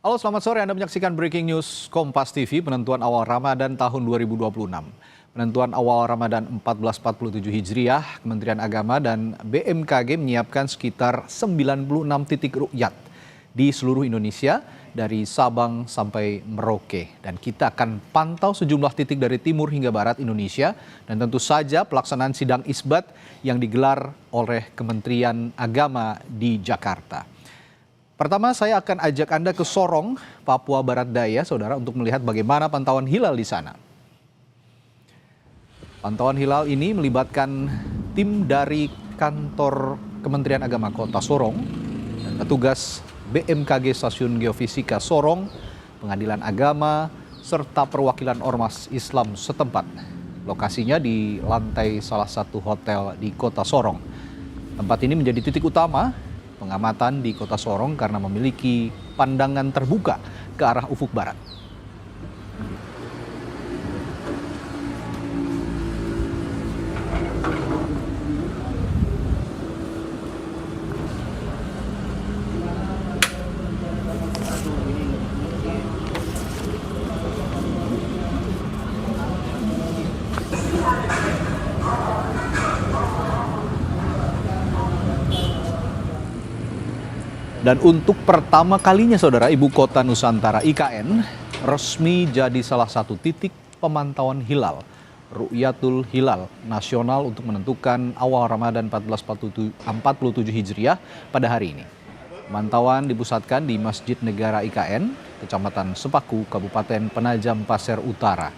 Halo, selamat sore. Anda menyaksikan Breaking News Kompas TV, penentuan awal Ramadan tahun 2026. Penentuan awal Ramadan 1447 Hijriah, Kementerian Agama dan BMKG menyiapkan sekitar 96 titik ruqyat di seluruh Indonesia dari Sabang sampai Merauke. Dan kita akan pantau sejumlah titik dari timur hingga barat Indonesia dan tentu saja pelaksanaan sidang isbat yang digelar oleh Kementerian Agama di Jakarta. Pertama, saya akan ajak Anda ke Sorong, Papua Barat Daya, saudara, untuk melihat bagaimana pantauan hilal di sana. Pantauan hilal ini melibatkan tim dari kantor Kementerian Agama Kota Sorong dan petugas BMKG Stasiun Geofisika Sorong, Pengadilan Agama, serta perwakilan ormas Islam setempat. Lokasinya di lantai salah satu hotel di Kota Sorong. Tempat ini menjadi titik utama pengamatan di Kota Sorong karena memiliki pandangan terbuka ke arah ufuk barat. Dan untuk pertama kalinya, saudara, Ibu Kota Nusantara IKN resmi jadi salah satu titik pemantauan hilal, Ru'yatul Hilal Nasional untuk menentukan awal Ramadan 1447 Hijriah pada hari ini. Pemantauan dipusatkan di Masjid Negara IKN, Kecamatan Sepaku, Kabupaten Penajam Pasir Utara.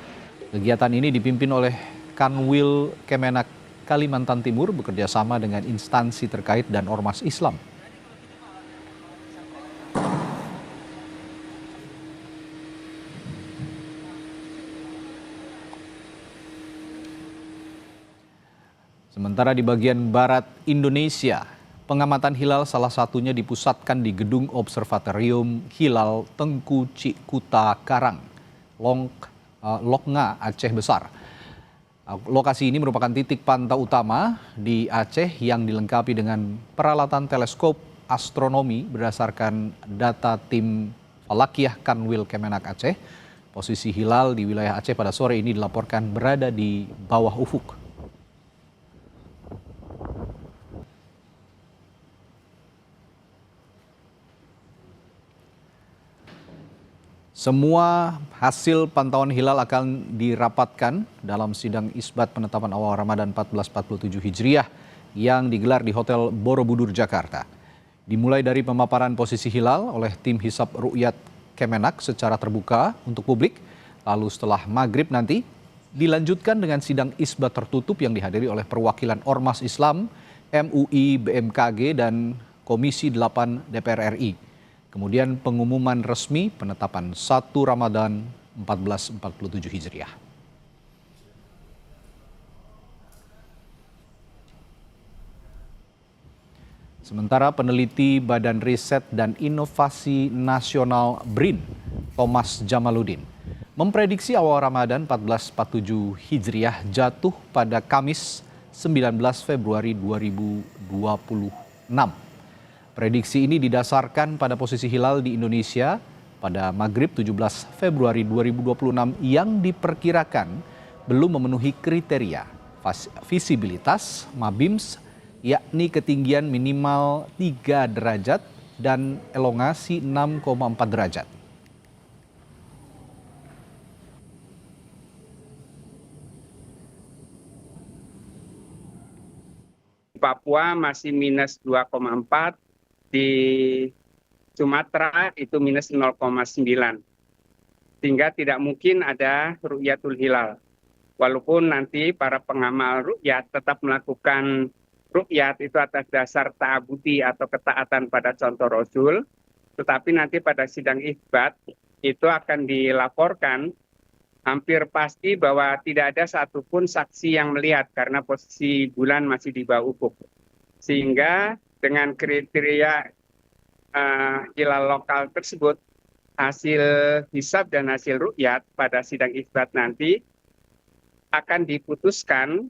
Kegiatan ini dipimpin oleh Kanwil Kemenak Kalimantan Timur bekerjasama dengan instansi terkait dan ormas Islam. Sementara di bagian barat Indonesia, pengamatan hilal salah satunya dipusatkan di Gedung Observatorium Hilal Tengku Cikuta Karang, Loknga, Aceh Besar. Lokasi ini merupakan titik pantau utama di Aceh yang dilengkapi dengan peralatan teleskop astronomi berdasarkan data tim Falakiyah Kanwil Kemenak Aceh. Posisi hilal di wilayah Aceh pada sore ini dilaporkan berada di bawah ufuk. Semua hasil pantauan hilal akan dirapatkan dalam sidang isbat penetapan awal Ramadan 1447 Hijriah yang digelar di Hotel Borobudur, Jakarta. Dimulai dari pemaparan posisi hilal oleh tim Hisab Ru'yat Kemenak secara terbuka untuk publik, lalu setelah maghrib nanti dilanjutkan dengan sidang isbat tertutup yang dihadiri oleh perwakilan Ormas Islam, MUI, BMKG, dan Komisi 8 DPR RI. Kemudian pengumuman resmi penetapan 1 Ramadan 1447 Hijriah. Sementara peneliti Badan Riset dan Inovasi Nasional BRIN, Thomas Jamaludin, memprediksi awal Ramadan 1447 Hijriah jatuh pada Kamis 19 Februari 2026. Prediksi ini didasarkan pada posisi hilal di Indonesia pada maghrib 17 Februari 2026 yang diperkirakan belum memenuhi kriteria visibilitas MABIMS, yakni ketinggian minimal 3 derajat dan elongasi 6,4 derajat. Papua masih minus 2,4, di Sumatera itu minus 0,9. Sehingga tidak mungkin ada ru'yatul hilal. Walaupun nanti para pengamal ru'yat tetap melakukan ru'yat itu atas dasar ta'abudi atau ketaatan pada contoh Rasul, tetapi nanti pada sidang isbat itu akan dilaporkan hampir pasti bahwa tidak ada satupun saksi yang melihat karena posisi bulan masih di bawah ufuk. Sehingga dengan kriteria hilal lokal tersebut, hasil hisab dan hasil ru'yat pada sidang isbat nanti akan diputuskan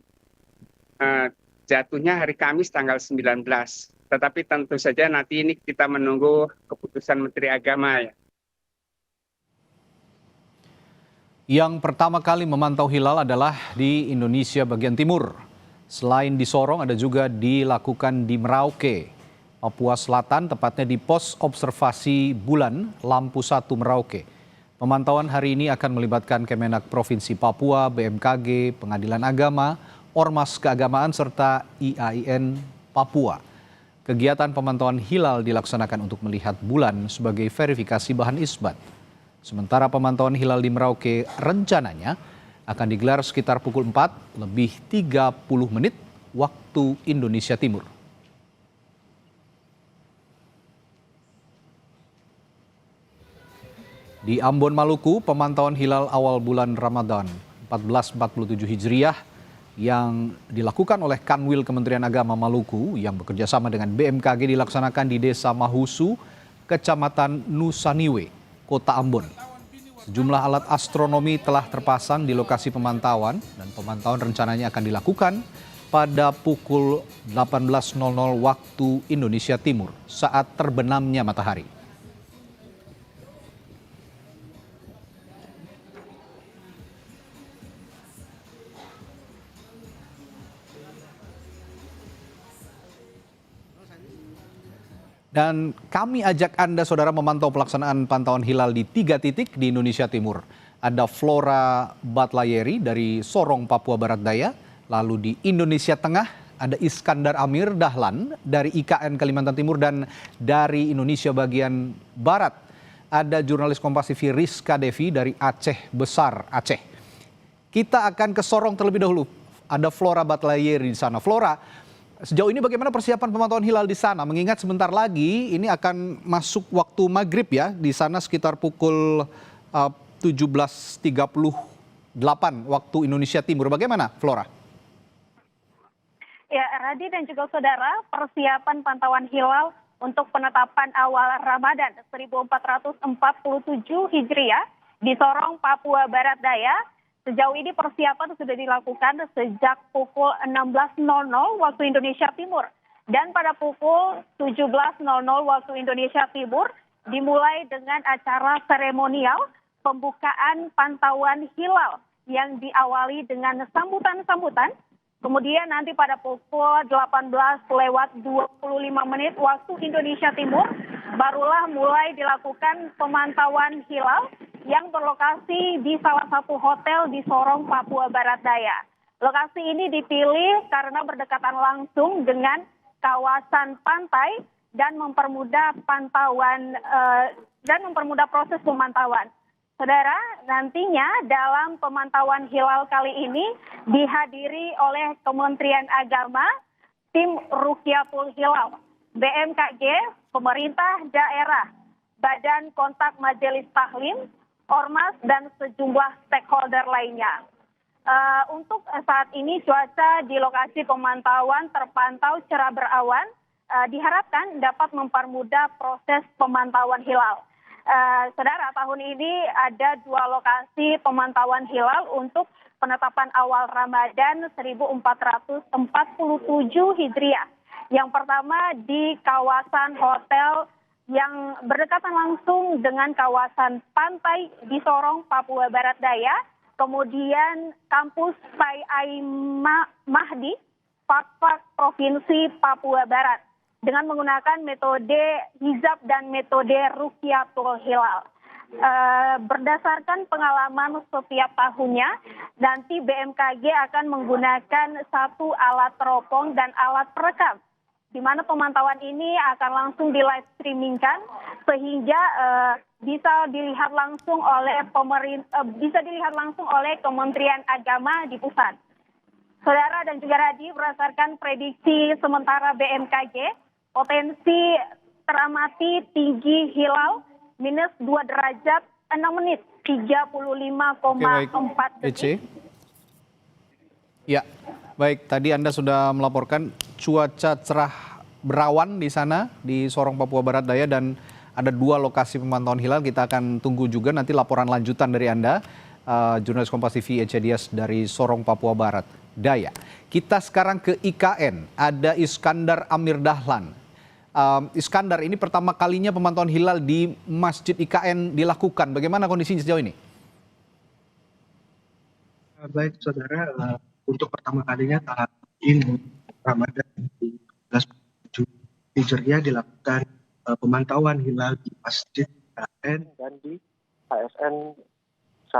jatuhnya hari Kamis tanggal 19. Tetapi tentu saja nanti ini kita menunggu keputusan Menteri Agama ya. Yang pertama kali memantau hilal adalah di Indonesia bagian timur. Selain di Sorong, ada juga dilakukan di Merauke, Papua Selatan, tepatnya di pos observasi bulan Lampu 1 Merauke. Pemantauan hari ini akan melibatkan Kemenak Provinsi Papua, BMKG, Pengadilan Agama, Ormas Keagamaan, serta IAIN Papua. Kegiatan pemantauan hilal dilaksanakan untuk melihat bulan sebagai verifikasi bahan isbat. Sementara pemantauan hilal di Merauke rencananya akan digelar sekitar pukul 4 lebih 30 menit waktu Indonesia Timur. Di Ambon, Maluku, pemantauan hilal awal bulan Ramadan 1447 Hijriah yang dilakukan oleh Kanwil Kementerian Agama Maluku yang bekerja sama dengan BMKG dilaksanakan di Desa Mahusu, Kecamatan Nusaniwe, Kota Ambon. Sejumlah alat astronomi telah terpasang di lokasi pemantauan dan pemantauan rencananya akan dilakukan pada pukul 18.00 waktu Indonesia Timur saat terbenamnya matahari. Dan kami ajak Anda, saudara, memantau pelaksanaan pantauan hilal di 3 titik di Indonesia Timur. Ada Flora Batlayeri dari Sorong, Papua Barat Daya. Lalu di Indonesia Tengah ada Iskandar Amir Dahlan dari IKN Kalimantan Timur. Dan dari Indonesia bagian Barat ada jurnalis Kompas TV Rizka Devi dari Aceh Besar, Aceh. Kita akan ke Sorong terlebih dahulu. Ada Flora Batlayeri di sana. Flora, sejauh ini bagaimana persiapan pemantauan hilal di sana? Mengingat sebentar lagi ini akan masuk waktu maghrib ya, di sana sekitar pukul 17.38 waktu Indonesia Timur. Bagaimana, Flora? Ya, Radi dan juga saudara, persiapan pantauan hilal untuk penetapan awal Ramadan 1447 Hijriah di Sorong, Papua Barat Daya. Sejauh ini persiapan sudah dilakukan sejak pukul 16.00 waktu Indonesia Timur. Dan pada pukul 17.00 waktu Indonesia Timur dimulai dengan acara seremonial pembukaan pantauan hilal yang diawali dengan sambutan-sambutan. Kemudian nanti pada pukul 18.25 waktu Indonesia Timur barulah mulai dilakukan pemantauan hilal yang berlokasi di salah satu hotel di Sorong, Papua Barat Daya. Lokasi ini dipilih karena berdekatan langsung dengan kawasan pantai dan mempermudah proses pemantauan. Saudara, nantinya dalam pemantauan hilal kali ini dihadiri oleh Kementerian Agama, tim Rukyatul Hilal, BMKG, pemerintah daerah, Badan Kontak Majelis Taklim, Ormas, dan sejumlah stakeholder lainnya. Untuk saat ini cuaca di lokasi pemantauan terpantau cerah berawan, diharapkan dapat mempermudah proses pemantauan hilal. Saudara, tahun ini ada 2 lokasi pemantauan hilal untuk penetapan awal Ramadan 1447 Hijriah. Yang pertama di kawasan hotel yang berdekatan langsung dengan kawasan pantai di Sorong, Papua Barat Daya. Kemudian kampus Sai Mahdi, Fakfak Provinsi Papua Barat, dengan menggunakan metode hijab dan metode Rukyatul Hilal. Berdasarkan pengalaman setiap tahunnya, nanti BMKG akan menggunakan satu alat teropong dan alat perekam, di mana pemantauan ini akan langsung di live streamingkan sehingga bisa dilihat langsung oleh Kementerian Agama di pusat. Saudara dan juga Radi, berdasarkan prediksi sementara BMKG, potensi teramati tinggi hilal minus 2 derajat 6 menit 35,4 detik. Ya, baik. Tadi Anda sudah melaporkan cuaca cerah berawan di sana di Sorong, Papua Barat Daya, dan ada 2 lokasi pemantauan hilal. Kita akan tunggu juga nanti laporan lanjutan dari Anda, jurnalis Kompas TV Ece Dias dari Sorong, Papua Barat Daya. Kita sekarang ke IKN, ada Iskandar Amir Dahlan. Iskandar, ini pertama kalinya pemantauan hilal di Masjid IKN dilakukan. Bagaimana kondisinya sejauh ini? Baik saudara, untuk pertama kalinya tahun ini Ramadan di 1447 Hijriah dilakukan pemantauan hilal di Masjid KN dan di KSN 1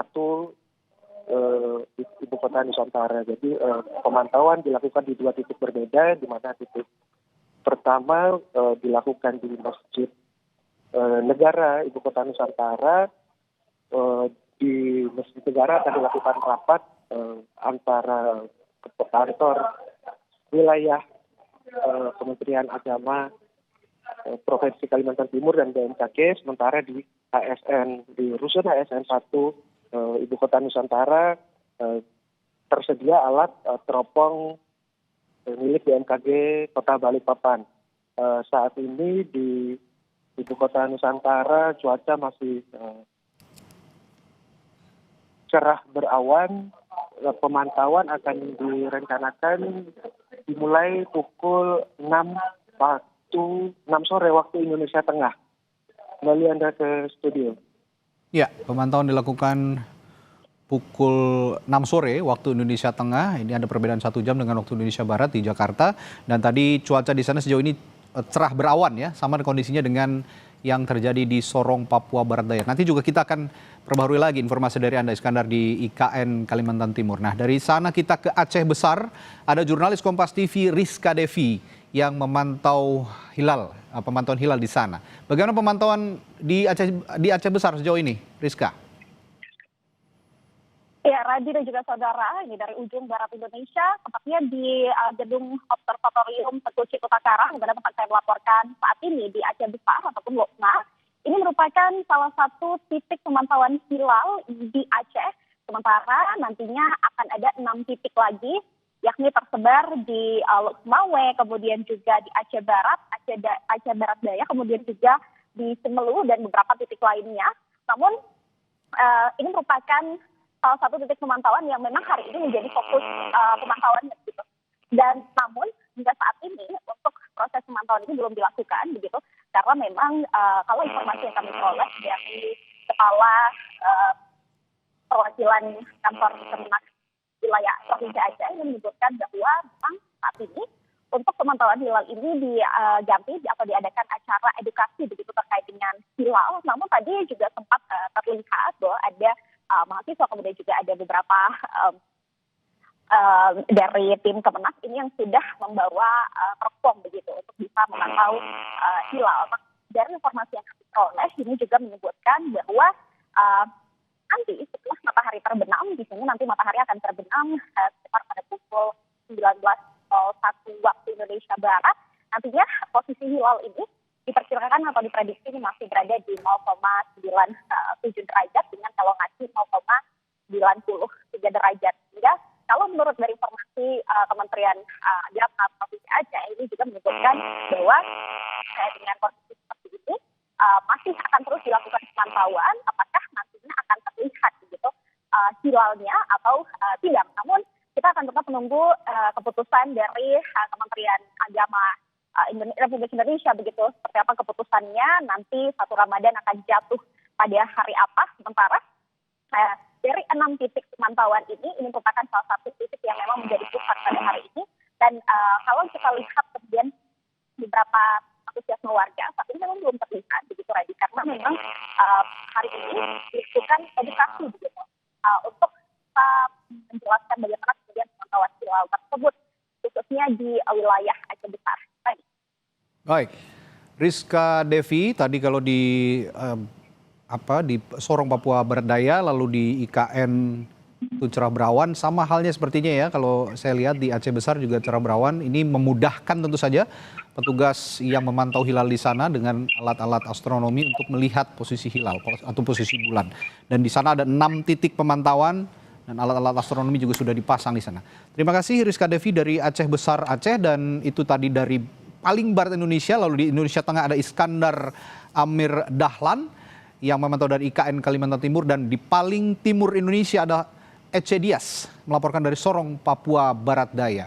Ibu Kota Nusantara. Jadi pemantauan dilakukan di 2 titik berbeda, di mana titik pertama dilakukan di Masjid Negara Ibu Kota Nusantara. Di Masjid Negara akan dilakukan rapat antara kantor wilayah Kementerian Agama Provinsi Kalimantan Timur dan BMKG, sementara di Rusun ASN 1 Ibu Kota Nusantara tersedia alat teropong milik BMKG Kota Balikpapan. Saat ini di Ibu Kota Nusantara cuaca masih cerah berawan. Pemantauan akan direncanakan dimulai pukul 6 sore waktu Indonesia Tengah. Kembali Anda ke studio. Ya, pemantauan dilakukan pukul 6 sore waktu Indonesia Tengah. Ini ada perbedaan 1 jam dengan waktu Indonesia Barat di Jakarta. Dan tadi cuaca di sana sejauh ini cerah berawan ya, sama kondisinya dengan yang terjadi di Sorong, Papua Barat Daya. Nanti juga kita akan perbarui lagi informasi dari Anda Iskandar di IKN Kalimantan Timur. Nah, dari sana kita ke Aceh Besar, ada jurnalis Kompas TV Rizka Devi yang memantau pemantauan hilal di sana. Bagaimana pemantauan di Aceh Besar sejauh ini, Rizka? Ya, Radi dan juga saudara, ini dari ujung barat Indonesia, tepatnya di gedung Observatorium Teguh Cikuta Karang, di mana tempat saya melaporkan saat ini di Aceh Besar ataupun Lokma. Ini merupakan salah satu titik pemantauan hilal di Aceh. Sementara nantinya akan ada 6 titik lagi, yakni tersebar di Lokmawe, kemudian juga di Aceh Barat, Aceh Barat Daya, kemudian juga di Semelu dan beberapa titik lainnya. Namun ini merupakan salah satu titik pemantauan yang memang hari ini menjadi fokus pemantauan gitu. Dan namun hingga saat ini untuk proses pemantauan ini belum dilakukan begitu, karena memang kalau informasi yang kami peroleh dari kepala perwakilan kantor Kemenak wilayah Provinsi Aceh yang menyebutkan bahwa memang saat ini untuk pemantauan hilal ini diganti atau diadakan acara edukasi begitu terkait dengan hilal. Namun tadi juga sempat terlihat bahwa ada mahasiswa, kemudian juga ada beberapa dari tim Kemenak ini yang sudah membawa teropong begitu untuk bisa memantau hilal. Dari informasi yang kami peroleh ini juga menyebutkan bahwa nanti setelah matahari terbenam, di sini nanti matahari akan terbenam sekitar pada pukul 19.01 waktu Indonesia Barat. Nantinya posisi hilal ini diperkirakan atau diprediksi ini masih berada di 0,97 derajat dengan elongasi 0,93 derajat. Sehingga kalau menurut dari informasi Kementerian Agama Provinsi Aceh ini juga menyebutkan bahwa dengan kondisi seperti ini masih akan terus dilakukan pemantauan apakah nantinya akan terlihat begitu hilalnya atau tidak. Namun kita akan tetap menunggu keputusan dari Kementerian Agama Republik Indonesia begitu, seperti apa keputusannya nanti 1 Ramadan akan jatuh pada hari apa. Sementara dari 6 titik pemantauan ini merupakan salah satu titik yang memang menjadi pusat pada hari ini. Dan kalau kita lihat kemudian beberapa antusiasme warga saat ini memang belum terlihat begitu, Radi, karena memang hari ini dilakukan edukasi begitu untuk kita menjelaskan bagaimana kemudian pemantauan hilal tersebut khususnya di wilayah Aceh Besar. Baik, Rizka Devi tadi kalau di Sorong Papua Barat Daya, lalu di IKN itu cerah berawan, sama halnya sepertinya ya kalau saya lihat di Aceh Besar juga cerah berawan. Ini memudahkan tentu saja petugas yang memantau hilal di sana dengan alat-alat astronomi untuk melihat posisi hilal atau posisi bulan. Dan di sana ada 6 titik pemantauan dan alat-alat astronomi juga sudah dipasang di sana. Terima kasih Rizka Devi dari Aceh Besar Aceh, dan itu tadi dari paling barat Indonesia. Lalu di Indonesia Tengah ada Iskandar Amir Dahlan yang memantau dari IKN Kalimantan Timur, dan di paling timur Indonesia ada Ece Dias melaporkan dari Sorong, Papua Barat Daya.